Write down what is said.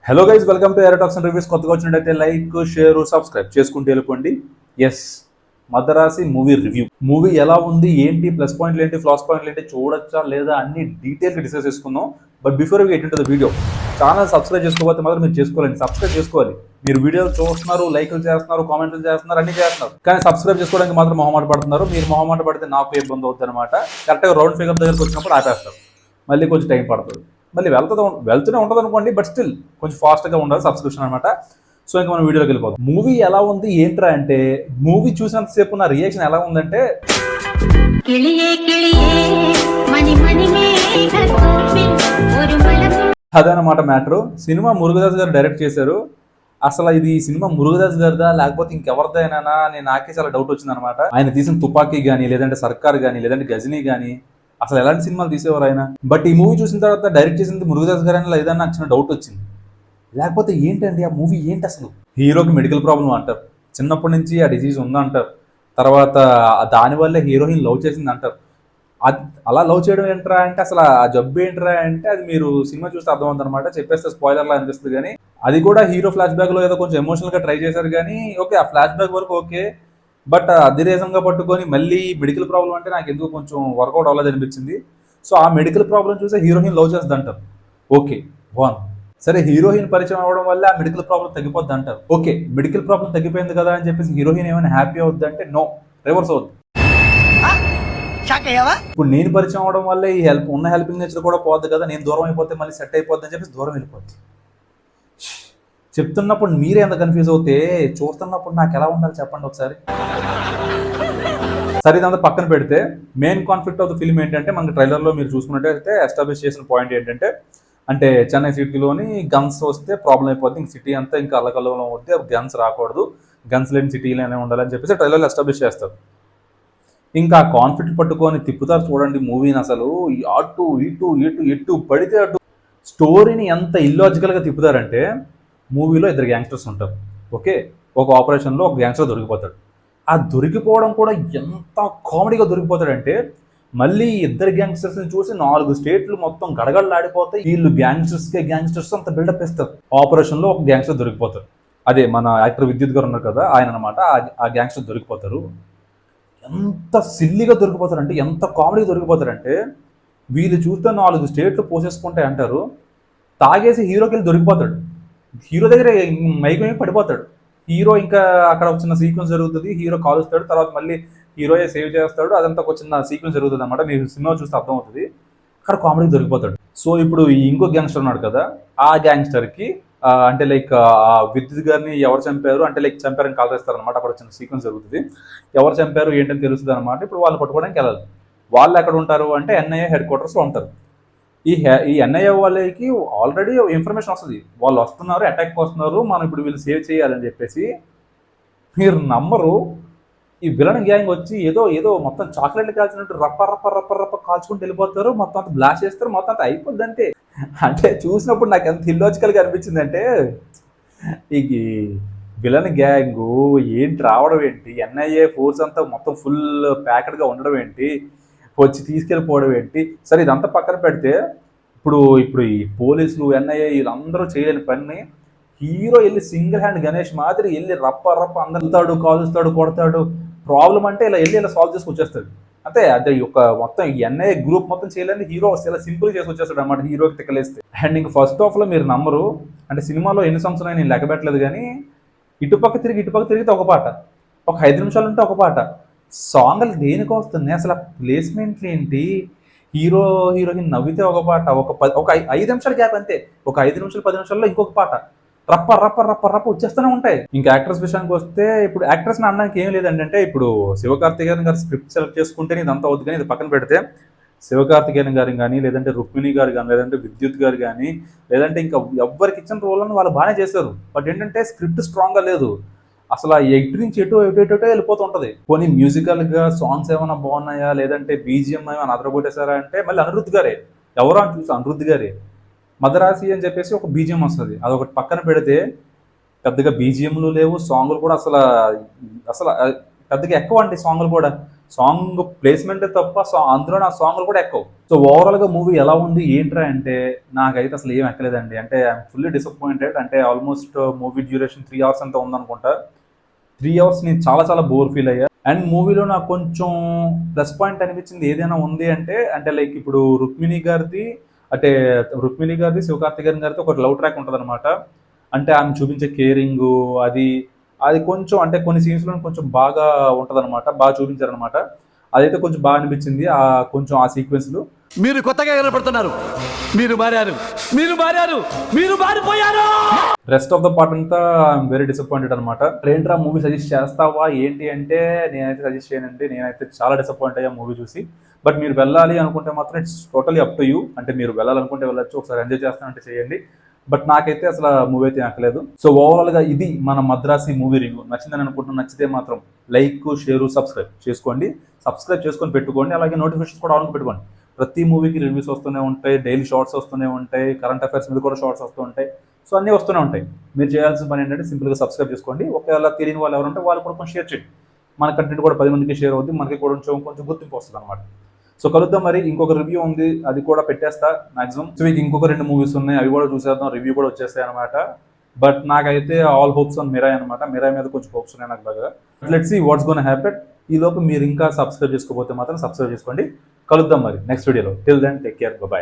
Hello guys, welcome to ఎరటాక్స్ and reviews. కొత్తగా వచ్చినట్టయితే లైక్, షేర్, సబ్స్క్రైబ్ చేసుకుంటూ వెళ్ళిపోండి. Yes, Madharaasi movie review. Movie ఎలా ఉంది, ఏంటి, ప్లస్ పాయింట్లు ఏంటి, ఫ్లాస్ పాయింట్లు ఏంటి, చూడొచ్చా లేదా అన్ని డీటెయిల్గా డిస్కస్ చేసుకుందాం. But before we get into the video, channel subscribe చేసుకోకపోతే మాత్రం మీరు చేసుకోవాలండి. సబ్స్క్రైబ్ చేసుకోవాలి. మీరు వీడియోలు చూస్తున్నారు, లైక్లు చేస్తున్నారు, కామెంట్లు చేస్తున్నారు, అన్ని చేస్తున్నారు, కానీ సబ్స్క్రైబ్ చేసుకోవడానికి మాత్రం మొహమాట పడుతున్నారు. మీరు మొహమాట పడితే నాకు ఇబ్బంది అవుతుంది అనమాట. కరెక్ట్గా రౌండ్ ఫిగర్ దగ్గరకు వచ్చినప్పుడు ఆపేస్తారు, మళ్ళీ కొంచెం టైం పడుతుంది, మళ్ళీ వెళ్తూనే ఉంటుంది అనుకోండి. బట్ స్టిల్ కొంచెం ఫాస్ట్గా ఉండాలి సబ్స్క్రిప్షన్ అనమాట. సో ఇంకా మనం వీడియోకి వెళ్ళిపోతాం. మూవీ ఎలా ఉంది ఏంట్రా అంటే, మూవీ చూసినంతసేపు నా రియాక్షన్ ఎలా ఉందంటే, అదనమాట మ్యాటర్. సినిమా మురుగదాస్ గారు డైరెక్ట్ చేశారు. అసలు ఇది సినిమా మురుగదాస్ గారిదా లేకపోతే ఇంకెవరిదైనా నాకే చాలా డౌట్ వచ్చింది అనమాట. ఆయన తీసిన తుపాకీ కానీ, లేదంటే సర్కార్ కానీ, లేదంటే గజనీ కానీ, అసలు ఎలాంటి సినిమాలు తీసేవారు ఆయన. బట్ ఈ మూవీ చూసిన తర్వాత డైరెక్ట్ చేసింది మురుగదాస్ గారు అని లేదని నాకు చిన్న డౌట్ వచ్చింది. లేకపోతే ఏంటండి ఆ మూవీ ఏంటి అసలు? హీరోకి మెడికల్ ప్రాబ్లం అంటారు, చిన్నప్పటి నుంచి ఆ డిసీజ్ ఉందంటారు, తర్వాత దానివల్లే హీరోయిన్ లవ్ చేసింది అంటారు. అది అలా లవ్ చేయడం ఏంట్రా అంటే, అసలు ఆ జబ్బు ఏంట్రా అంటే, అది మీరు సినిమా చూస్తే అర్థమవుతుంది అనమాట. చెప్పేస్తే స్పాయిలర్లా అనిపిస్తుంది. కానీ అది కూడా హీరో ఫ్లాష్ బ్యాక్ లో ఏదో కొంచెం ఎమోషనల్ గా ట్రై చేశారు. కానీ ఓకే, ఆ ఫ్లాష్ బ్యాక్ వరకు ఓకే. బట్ అది రీజన్గా పట్టుకొని మళ్ళీ మెడికల్ ప్రాబ్లం అంటే నాకు ఎందుకు కొంచెం వర్కౌట్ అవ్వలేదు అనిపించింది. సో ఆ మెడికల్ ప్రాబ్లం చూసే హీరోయిన్ లవ్ చేస్తుంది అంటారు. ఓకే, బాగుంది. సరే, హీరోయిన్ పరిచయం అవ్వడం వల్ల ఆ మెడికల్ ప్రాబ్లం తగ్గిపోద్ది అంటారు. ఓకే, మెడికల్ ప్రాబ్లం తగ్గిపోయింది కదా అని చెప్పేసి హీరోయిన్ ఏమైనా హ్యాపీ అవుద్ది అంటే నో, రివర్స్ అవుద్ది. ఇప్పుడు నేను పరిచయం అవడం వల్ల ఈ ఉన్న హెల్పింగ్ నేచర్ కూడా పోద్ది కదా, నేను దూరం అయిపోతే మళ్ళీ సెట్ అయిపోద్ది అని చెప్పేసి దూరం వెళ్ళిపోద్ది. చెప్తున్నప్పుడు మీరే ఎంత కన్ఫ్యూజ్ అవుతే చూస్తున్నప్పుడు నాకు ఎలా ఉండాలి చెప్పండి ఒకసారి. సరే, ఇదంతా పక్కన పెడితే main conflict of the film ఏంటంటే, మనకి ట్రైలర్లో మీరు చూసుకున్నట్టయితే ఎస్టాబ్లిష్ చేసిన పాయింట్ ఏంటంటే, అంటే చెన్నై సిటీలోని గన్స్ వస్తే ప్రాబ్లం అయిపోద్ది, ఇంక సిటీ అంతా ఇంకా అల్లకల్లోలం వస్తే గన్స్ రాకూడదు, గన్స్ లేని సిటీలోనే ఉండాలని చెప్పేసి ట్రైలర్లో ఎస్టాబ్లిష్ చేస్తారు. ఇంకా ఆ కాన్ఫ్లిక్ట్ పట్టుకొని తిప్పుతారు చూడండి మూవీని. అసలు అటు ఇటు ఎటు పడితే అటు స్టోరీని ఎంత ఇల్లాజికల్గా తిప్పుతారంటే, మూవీలో ఇద్దరు గ్యాంగ్స్టర్స్ ఉంటారు. ఓకే, ఒక ఆపరేషన్లో ఒక గ్యాంగ్స్టర్ దొరికిపోతాడు. ఆ దొరికిపోవడం కూడా ఎంత కామెడీగా దొరికిపోతాడంటే, మళ్ళీ ఇద్దరు గ్యాంగ్స్టర్స్ని చూసి 4 స్టేట్లు మొత్తం గడగడలాడిపోతాయి. వీళ్ళు గ్యాంగ్స్టర్స్ అంత బిల్డప్ ఇస్తారు. ఆపరేషన్లో ఒక గ్యాంగ్స్టర్ దొరికిపోతారు. అదే మన యాక్టర్ విద్యుత్ గారు ఉన్నారు కదా, ఆయన అనమాట. ఆ గ్యాంగ్స్టర్ దొరికిపోతారు. ఎంత సిల్లీగా దొరికిపోతారంటే, ఎంత కామెడీగా దొరికిపోతారంటే, వీళ్ళు చూస్తే 4 స్టేట్లు పోసేసుకుంటాయి అంటారు. తాగేసి హీరోకి వెళ్ళి దొరికిపోతాడు. హీరో దగ్గర మైకమే పడిపోతాడు. హీరో ఇంకా అక్కడ ఒక చిన్న సీక్వెన్స్ జరుగుతుంది. హీరో కాలుస్తాడు, తర్వాత మళ్ళీ హీరోయే సేవ్ చేస్తాడు. అదంతా ఒక చిన్న సీక్వెన్స్ జరుగుతుంది అనమాట. మీరు సినిమా చూస్తే అర్థమవుతుంది. అక్కడ కామెడీ దొరికిపోతాడు. సో ఇప్పుడు ఇంకో గ్యాంగ్స్టర్ ఉన్నాడు కదా, ఆ గ్యాంగ్స్టర్కి అంటే లైక్ విద్యుత్ గారిని ఎవరు చంపారు అంటే, లైక్ చంపారని కాల్ చేస్తారు అనమాట. అక్కడ చిన్న సీక్వెన్స్ జరుగుతుంది. ఎవరు చంపారు ఏంటని తెలుస్తుంది అనమాట. ఇప్పుడు వాళ్ళు పట్టుకోవడానికి వెళ్ళాలి. వాళ్ళు ఎక్కడ ఉంటారు అంటే ఎన్ఐఏ హెడ్ క్వార్టర్స్లో ఉంటారు. ఈ ఎన్ఐఏ వాళ్ళకి ఆల్రెడీ ఇన్ఫర్మేషన్ వస్తుంది, వాళ్ళు వస్తున్నారు, అటాక్ వస్తున్నారు, మనం ఇప్పుడు వీళ్ళు సేవ్ చేయాలని చెప్పేసి. మీరు నమ్మరు, ఈ విలన్ గ్యాంగ్ వచ్చి ఏదో మొత్తం చాక్లెట్లు కాల్చినట్టు రప్ప కాల్చుకుంటూ వెళ్ళిపోతారు. మొత్తం అంతా బ్లాస్ట్ చేస్తారు, మొత్తం అంతా అయిపోద్ది అంతే. అంటే చూసినప్పుడు నాకు ఎంత ఇల్లాజికల్గా అనిపించింది అంటే, ఈ విలన్ గ్యాంగు ఏంటి రావడం ఏంటి, ఎన్ఐఏ ఫోర్స్ అంతా మొత్తం ఫుల్ ప్యాకెడ్గా ఉండడం ఏంటి, వచ్చి తీసుకెళ్ళిపోవడం ఏంటి. సరే, ఇదంతా పక్కన పెడితే ఇప్పుడు ఈ పోలీసులు, ఎన్ఐఏ వీళ్ళందరూ చేయలేని పని హీరో వెళ్ళి సింగిల్ హ్యాండ్ గణేష్ మాదిరి వెళ్ళి రప్ప అందరుతాడు, కాలుస్తాడు, కొడతాడు. ప్రాబ్లం అంటే ఇలా సాల్వ్ చేసుకొచ్చేస్తాడు అంతే. అదే ఒక మొత్తం ఈ ఎన్ఐఏ గ్రూప్ మొత్తం చేయలేని హీరో ఇలా సింపుల్ చేసి వచ్చేస్తాడు అనమాట, హీరోకి తిక్కలేస్తే. అండ్ ఇంక ఫస్ట్ హాఫ్లో మీరు నమ్మరు, అంటే సినిమాలో ఎన్ని సంవత్సరాలు నేను లెక్క పెట్టలేదు కానీ, ఇటుపక్క తిరిగితే ఒక పాట, ఒక 5 నిమిషాలు ఉంటే ఒక పాట. సాంగ్లు దేనికి వస్తున్నాయి అసలు, ప్లేస్మెంట్లు ఏంటి, హీరోయిన్ నవ్వితే ఒక పాట, ఒక 5 నిమిషాల గ్యాప్ అంతే. ఒక 5 నిమిషాలు 10 నిమిషాల్లో ఇంకొక పాట, రప్ప వచ్చేస్తూనే ఉంటాయి. ఇంకా యాక్ట్రెస్ విషయానికి వస్తే, ఇప్పుడు యాక్ట్రెస్ అనడానికి ఏం లేదండి. అంటే ఇప్పుడు శివకార్తికేయన్ గారు స్క్రిప్ట్ సెలెక్ట్ చేసుకుంటే ఇదంతా అవుతుంది. కానీ ఇది పక్కన పెడితే శివకార్తికేయన్ గారు కానీ, లేదంటే రుక్మిణి గారు కానీ, లేదంటే విద్యుత్ గారు కానీ, లేదంటే ఇంకా ఎవ్వరికి ఇచ్చిన రోళ్ళని వాళ్ళు బాగానే చేశారు. బట్ ఏంటంటే స్క్రిప్ట్ స్ట్రాంగ్గా లేదు. అసలు ఎటు నుంచి ఎటో వెళ్ళిపోతుంటది. పోనీ మ్యూజికల్గా సాంగ్స్ ఏమైనా బాగున్నాయా, లేదంటే బీజిఎం ఏమైనా అదరగొట్టేశారా అంటే మళ్ళీ అనిరుద్ధ్ గారే. ఎవరో అని చూసి అనిరుద్ధ్ గారే. మదరాసి అని చెప్పేసి ఒక బీజిఎం వస్తుంది, అదొకటి పక్కన పెడితే పెద్దగా బీజిఎంలు లేవు, సాంగులు కూడా అసలు పెద్దగా ఎక్కువ అంటే సాంగులు కూడా సాంగ్ ప్లేస్మెంటే తప్ప అందులో నా సాంగ్లు కూడా ఎక్కవు. సో ఓవరాల్గా మూవీ ఎలా ఉంది ఏంట్రా అంటే నాకైతే అసలు ఏం ఎక్కలేదండి. అంటే ఐఎమ్ ఫుల్లీ డిసప్పాయింటెడ్. అంటే ఆల్మోస్ట్ మూవీ డ్యూరేషన్ 3 అవర్స్ అంతా ఉందనుకుంటా. 3 అవర్స్ నేను చాలా చాలా బోర్ ఫీల్ అయ్యా. అండ్ మూవీలో నాకు కొంచెం ప్లస్ పాయింట్ అనిపించింది ఏదైనా ఉంది అంటే లైక్ ఇప్పుడు రుక్మిణి గారిది శివకార్తికేయన్ గారిది ఒక లవ్ ట్రాక్ ఉంటదనమాట. అంటే ఆమె చూపించే కేరింగు అది అది కొంచెం అంటే కొన్ని సీన్స్‌లో కొంచెం బాగా ఉంటదనమాట. బాగా చూపించారనమాట. అదైతే కొంచెం బాగా అనిపించింది. కొంచెం ఆ సీక్వెన్స్‌లు. మీరు కొత్తగా కనపడుతున్నారు. మీరు మారారు. మీరు మారారు. మీరు మారిపోయారు. రెస్ట్ ఆఫ్ ద పార్ట్ అంతా ఐఎమ్ వెరీ డిసప్పాయింటెడ్ అనమాట. ఏంట్రా మూవీ సజెస్ట్ చేస్తావా ఏంటి అంటే నేనైతే సజెస్ట్ చేయనండి. నేనైతే చాలా డిసప్పాయింట్ అయ్యా మూవీ చూసి. బట్ మీరు వెళ్ళాలి అనుకుంటే మాత్రం it's totally up to you. అంటే మీరు వెళ్ళాలనుకుంటే వెళ్ళొచ్చు. ఒకసారి ఎంజాయ్ చేస్తానంటే చేయండి. బట్ నాకైతే అసలు మూవీ అయితే నచ్చలేదు. సో ఓవరాల్‌గా ఇది మన మద్రాసి మూవీ రివ్యూ. నచ్చిందని అనుకుంటున్నాను. నచ్చితే మాత్రం లైక్, షేరు, సబ్స్క్రైబ్ చేసుకోండి. సబ్స్క్రైబ్ చేసుకొని పెట్టుకోండి. అలాగే నోటిఫికేషన్స్ కూడా ఆన్ పెట్టుకోండి. ప్రతి మూవీకి రివ్యూస్ వస్తూనే ఉంటాయి. డైలీ షార్ట్స్ వస్తూనే ఉంటాయి. కరెంట్ అఫైర్స్ మీద కూడా షార్ట్స్ వస్తూ ఉంటాయి. సో అన్నీ వస్తూనే ఉంటాయి. మీరు చేయాల్సిన పని ఏంటంటే సింపుల్‌గా సబ్స్క్రైబ్ చేసుకోండి. ఒకవేళ తెలియని వాళ్ళు ఎవరుంటే వాళ్ళు కూడా కొంచెం షేర్ చేయండి. మన కంటెంట్ కూడా 10 మందికి షేర్ అవుద్ది. మనకి కూడా కొంచెం గుర్తింపు వస్తదనమాట. సో కలుద్దాం మరి. ఇంకొక రివ్యూ ఉంది. అది కూడా పెట్టేస్తా మాక్సిమం. సో మీకు ఇంకొక 2 మూవీస్ ఉన్నాయి. అవి కూడా చూసేద్దాం. రివ్యూ కూడా వచ్చేస్తాయి అనమాట. బట్ నాకైతే ఆల్ హోప్స్ ఆన్ మిరాయ్ అనమాట. మిరాయ్ మీద కొంచెం హోప్స్ ఉన్నాయి నాకు బాగా. Let's see what's gonna happen. ఈలోపు మీరు ఇంకా సబ్స్క్రైబ్ చేసుకోకపోతే మాత్రం సబ్స్క్రైబ్ చేసుకోండి. కలుద్దాం మరి నెక్స్ట్ వీడియోలో. Till then take care. By.